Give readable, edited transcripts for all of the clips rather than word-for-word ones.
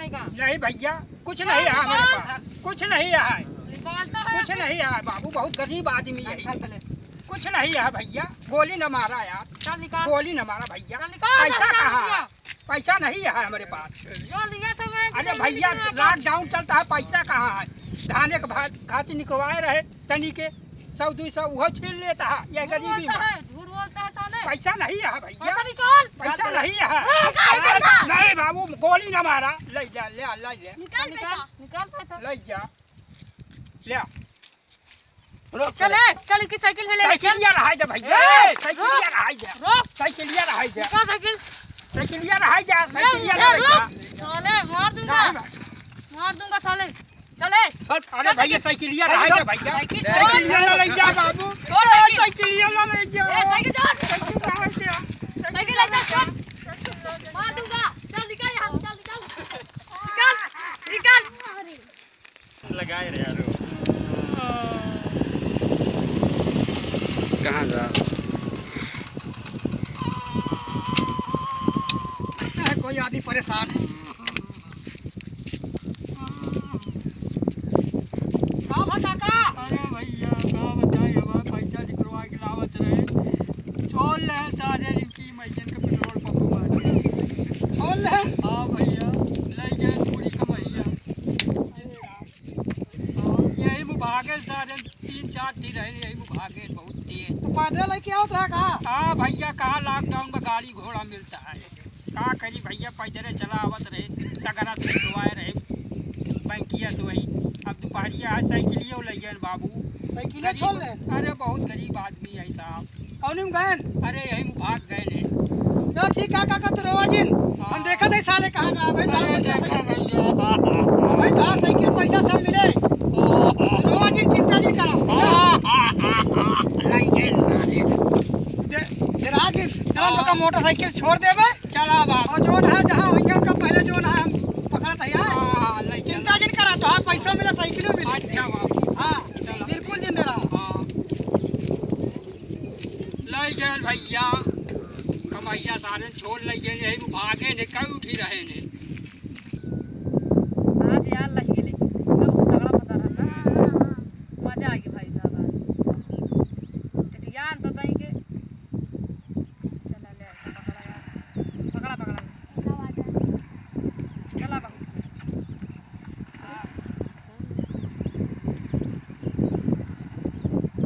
नहीं का? नहीं भैया कुछ नहीं है हमारे पास, कुछ नहीं है, कुछ नहीं है बाबू, बहुत गरीब आदमी है, कुछ नहीं है भैया। गोली न मारा यार, चल निकाल, गोली न मारा भैया। पैसा कहाँ है? पैसा नहीं है हमारे पास। जो लिया तो मैं अरे भैया लॉकडाउन चलता है, पैसा कहाँ है? धाने के भात खाती निकलवाए रहे तनी के 100-200 वो छीन लेता है, ये गरीबी में। झूठ बोलता है साले। पैसा नहीं है भैया, पैसा निकाल, पैसा नहीं है। नहीं बाबू गोली न मारा, ले जा ले निकाल पैसा, ले जा ले। चले चल की साइकिल है ले, साइकिलिया रहाई दे भैया, साइकिलिया रहाई दे, रोक साइकिलिया रहाई दे, निकाल साइकिल, साइकिलिया रहाई जा, साइकिलिया रहाई जा। साले मार दूंगा साले। चले अरे भैया साइकिलिया रहाई दे भैया, साइकिल साइकिलिया ना ले जा बाबू, साइकिलिया ना ले जा, साइकिल छोड़, साइकिल रहाई दे, साइकिल ले जा, मार दूंगा। चल निकाल यहाँ, चल निकाल लगाए रे यार। कहाँ जा है कोई आदमी परेशान है। काका अरे भैया का बताए हमारा पैसा निकलवा के लावत रहे, छोड़ ले सारे की मशीन के पेट्रोल पंप पर। बोल ले हाँ भैया ले गए पूरी कमैया। यही में भागे सारे 3-4 दिन रहे, यही में भागे बहुत तेज। तो पैदल लेके आओ तो कहा? हाँ भैया कहाँ लॉकडाउन में गाड़ी घोड़ा मिलता है, कहाँ करी भैया पैदल चला आवत रहे, सगरा से निकलवाए रहे बैंकिया से वही। अब दोपहरिया आज साइकिलियो ले गए बाबू, साइकिल छोड़ ले। अरे बहुत गरीब आदमी है साहब। कौन में गए? अरे यही में भाग गए ने। जो ठीक है काका, तो रोवा जिन हम देखा थे साले कहाँ गया भाई। अरे देखा भैया भाई कहाँ साइकिल पैसा सब मिले, रोवा जिन चिंता नहीं करो। राजिन चलो का मोटरसाइकिल छोड़ देवे, चला बाबू। और जोन है जहाँ भैया का पहले जोन है हम पकड़त है यार, चिंता जिन करा तो हाँ पैसा मिला साइकिल मिला। अच्छा बाबू हाँ बिल्कुल जिन दे रहा। ले गए भैया कमैया सारे छोड़ ले गए, यही में भागे ने कई उठी रहे ने। आज यार लग गेले एकदम तगड़ा पता रहना, मजा आ गई भाई साहब। टिटियान तो तई के चला ले पकड़ा यार, पकड़ा चला बाबू।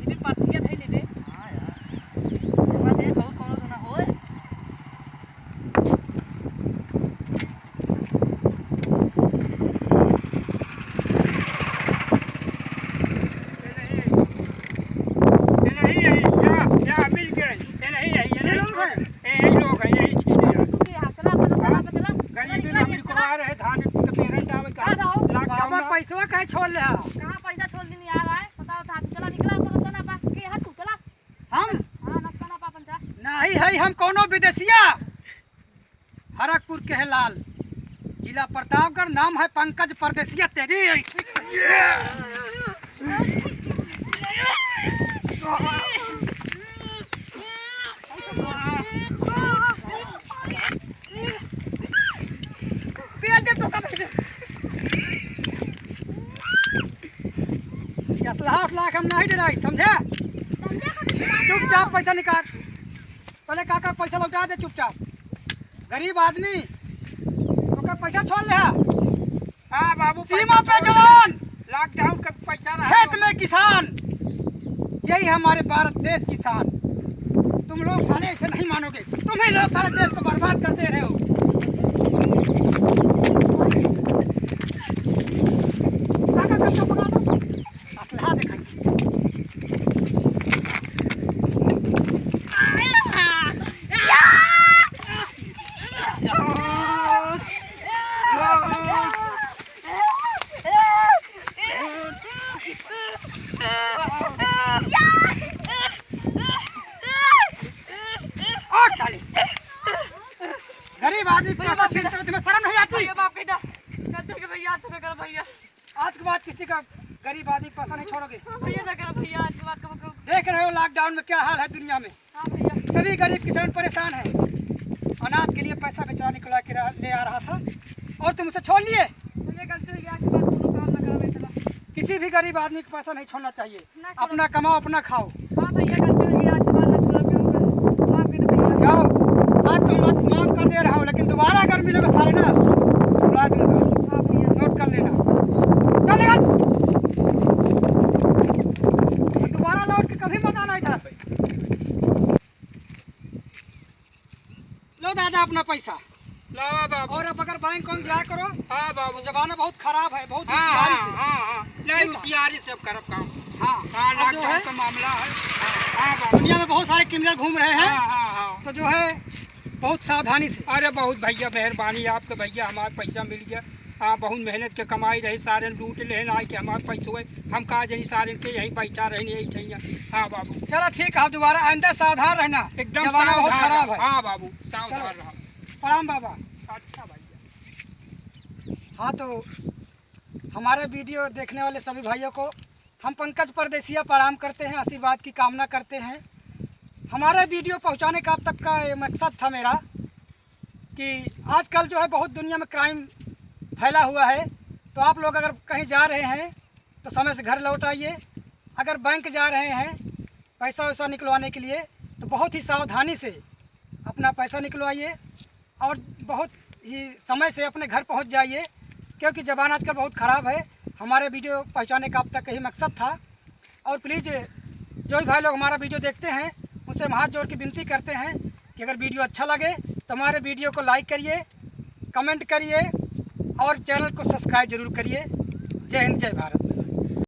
इधर पातिया थई ले दे। हां यार बात है बहुत कोनो ना होए। पैसा कहे छोड़ ले? कहाँ पैसा छोड़ दी यार है, बताओ था तू चला निकला तो ना पा के हाथ तू चला। हम हां नक्का ना पा पंचा नहीं है, हम कोनो विदेशिया हरकपुर के है लाल, जिला प्रतापगढ़, नाम है पंकज परदेसिया। तेरी पेल दे तो कब लाख हम नहीं डराई, समझे? चुपचाप पैसा निकाल, पहले काका पैसा लौटा दे चुपचाप। गरीब आदमी तो पैसा छोड़ ले। हाँ बाबू सीमा पे जवान, लॉकडाउन का पैसा रहा। खेत में किसान, यही हमारे भारत देश की शान। तुम लोग साले ऐसे नहीं मानोगे, तुम ही लोग सारे देश को बर्बाद कर दे रहे हो। काका कब तक पकड़ा दो, असलहा दिखाई। गरीब आदमी तुम्हें शर्म नहीं आती? बाप कहता कहते कि भैया आज ना करो भैया, आज के बाद किसी का गरीब आदमी पैसा नहीं छोड़ोगे। भैया ना करो भैया, आज के बाद कब देख रहे हो लॉकडाउन में क्या हाल है दुनिया में। हां भैया सभी गरीब किसान परेशान हैं। अनाज के लिए पैसा बेचारा निकला के ले आ रहा था और तुम उसे छोड़ लिए? मुझे गलती हो गई, आज के बाद तुम लोग काम ना करो बेटा। किसी भी गरीब आदमी का पैसा नहीं छोड़ना चाहिए। ना छोड़ो। अपना कमाओ, अपना खाओ। हाँ भैया, गलती हो गई, आज के बाद ना छोड़ो, माफ कर दो भैया। जाओ, आज तो मत माफ कर दे रहा हूँ, लेकिन दोबारा अगर मिलोगे साले ना बुला दूंगा। हाँ भैया। नोट कर लेना। चल निकल। दोबारा लौट के कभी मत आना इधर। लो दादा अपना पैसा। लावा बाबू। और अब अगर बैंक कौन जाया करो, हाँ बाबू। जमाना बहुत खराब है, बहुत हाँ होशियारी हाँ से। हाँ हाँ, नहीं होशियारी से अब करब काम। हाँ, हाँ, अब जो है लॉकडाउन का मामला है। हाँ बाबू। दुनिया में बहुत सारे क्रिमिनल घूम रहे हैं, हाँ हाँ हाँ। तो जो है बहुत सावधानी से। अरे बहुत भैया मेहरबानी आपके भैया, हमारा पैसा मिल गया। हाँ, बहुत मेहनत के कमाई रहे, सारे लूट लेना आए कि हमारे पैसे हुए, हम कहा जनी सारे के यहीं बैठा रहे यही ठैया। हाँ बाबू। चलो ठीक है, दोबारा आइंदा सावधान रहना, एकदम जमाना बहुत सावधान खराब रहो। है। हाँ बाबू, सावधान चलो। रहो। प्रणाम बाबा। अच्छा भैया। हाँ, तो हमारे वीडियो देखने वाले सभी भाइयों को हम पंकज परदेसिया प्रणाम करते हैं, आशीर्वाद की कामना करते हैं। हमारे वीडियो पहुंचाने का अब तक का ये मकसद था मेरा कि आजकल जो है बहुत दुनिया में क्राइम फैला हुआ है, तो आप लोग अगर कहीं जा रहे हैं तो समय से घर लौट आइए। अगर बैंक जा रहे हैं पैसा वैसा निकलवाने के लिए तो बहुत ही सावधानी से अपना पैसा निकलवाइए और बहुत ही समय से अपने घर पहुंच जाइए, क्योंकि ज़बान आजकल बहुत ख़राब है। हमारे वीडियो पहुंचाने का अब तक यही मकसद था। और प्लीज़ जो भी भाई लोग हमारा वीडियो देखते हैं उनसे हम हाथ जोड़ के विनती करते हैं कि अगर वीडियो अच्छा लगे तो हमारे वीडियो को लाइक करिए, कमेंट करिए और चैनल को सब्सक्राइब जरूर करिए। जय हिंद, जय भारत।